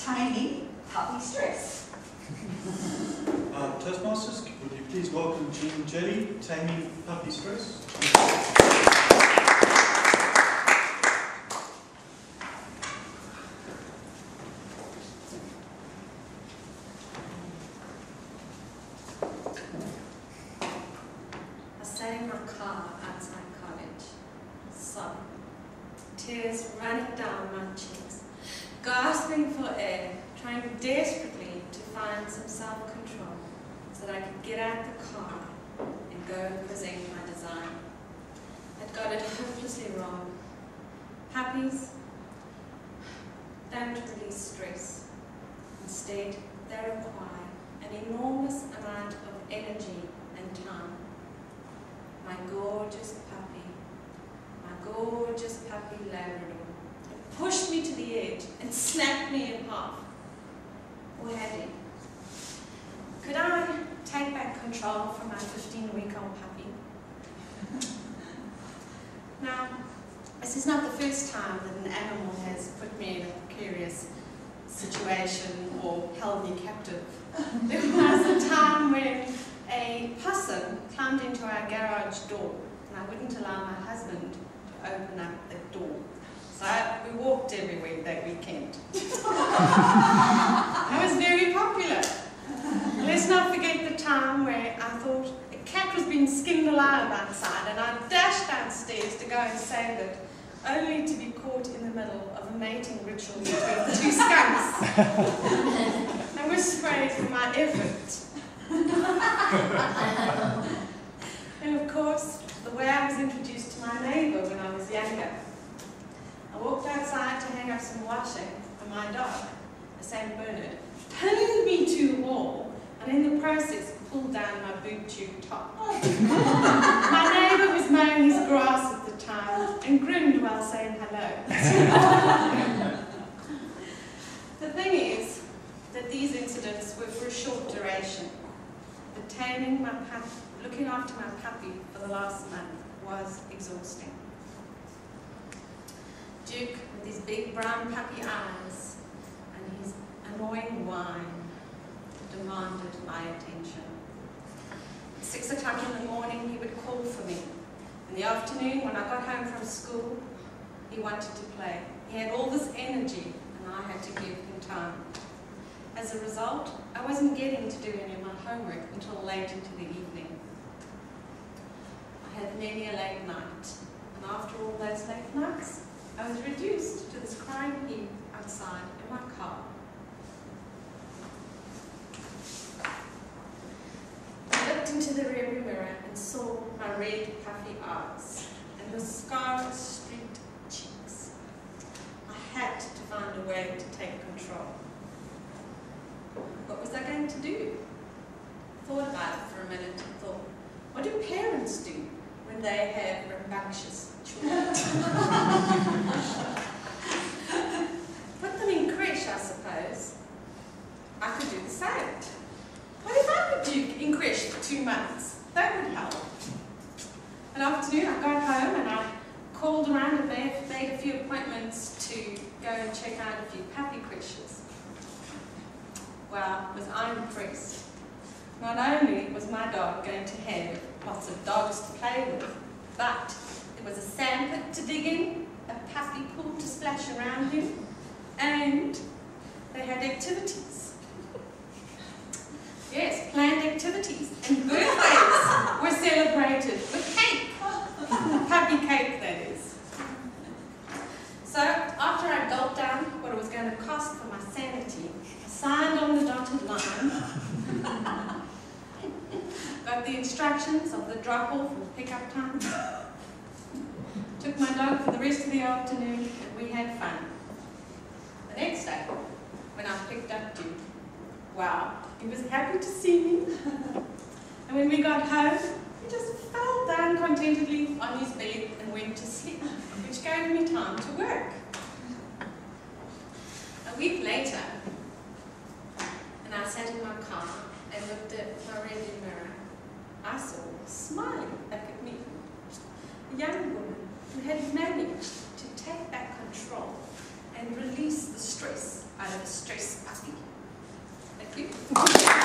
taming puppy stress. Toastmasters, would you please welcome Jean and Jelly, Taming Puppy Stress? I sat in my car outside college, sobbing, tears running down my cheeks, gasping for air, trying desperately to find some self-control so that I could get out the car and go and present my design. I'd got it hopelessly wrong. Puppies don't release stress. Instead, they require an enormous amount of energy and time. My gorgeous puppy Labrador, it pushed me to the edge and snapped me in half. Or had it? Could I take back control from my 15-week-old puppy? Now, this is not the first time that an animal has put me in a precarious situation or held me captive. There was a time when a possum climbed into our garage door, and I wouldn't allow my husband to open up the door. So we walked everywhere that weekend. I was very popular. Let's not forget the time where I thought a cat was being skinned alive outside, and I dashed downstairs to go and save it, only to be caught in the middle of a mating ritual between two skunks. I was praised for my effort. And of course, the way I was introduced to my neighbour when I was younger. I walked outside to hang up some washing, and my dog, a St. Bernard, pinned me to the wall, and in the process pulled down my boot tube top. My neighbour was mowing his grass at the time and grinned while saying hello. The thing is that these incidents were for a short duration. But taming my puppy, looking after my puppy for the last month was exhausting. Duke, with his big brown puppy eyes and his annoying whine, demanded my attention. At 6 o'clock in the morning, he would call for me. In the afternoon, when I got home from school, he wanted to play. He had all this energy, and I had to give him time. As a result, I wasn't getting to do any of my homework until late into the evening. I had many a late night, and after all those late nights, I was reduced to this crying heap outside in my car. I looked into the rearview mirror and saw my red, puffy eyes and the scarlet, streaked cheeks. I had to find a way to take control. What was I going to do? I thought about it for a minute and thought, what do parents do when they have rambunctious children? Put them in creche, I suppose. I could do the same. What if I put Duke in creche for 2 months? That would help. One afternoon, I got home and I called around and made a few appointments to go and check out a few puppy creches. Well, was I impressed. Not only was my dog going to have lots of dogs to play with, but there was a sandpit to dig in, a puppy pool to splash around in, and they had activities. Yes, planned activities, and birthdays were celebrated with cake. Puppy cake, that is. So, after I gulped down what it was going to cost for my sanity, I signed on the dotted line, got the instructions of the drop-off and pick-up time, took my dog for the rest of the afternoon, and we had fun. The next day, when I picked up Duke, wow, he was happy to see me. And when we got home, he just fell down contentedly on his bed and went to sleep, which gave me time to work. A week later, and I sat in my car and looked at my rearview mirror, I saw smiling back at me a young woman who had managed to take back control and release the stress out of a stress puppy. Thank you.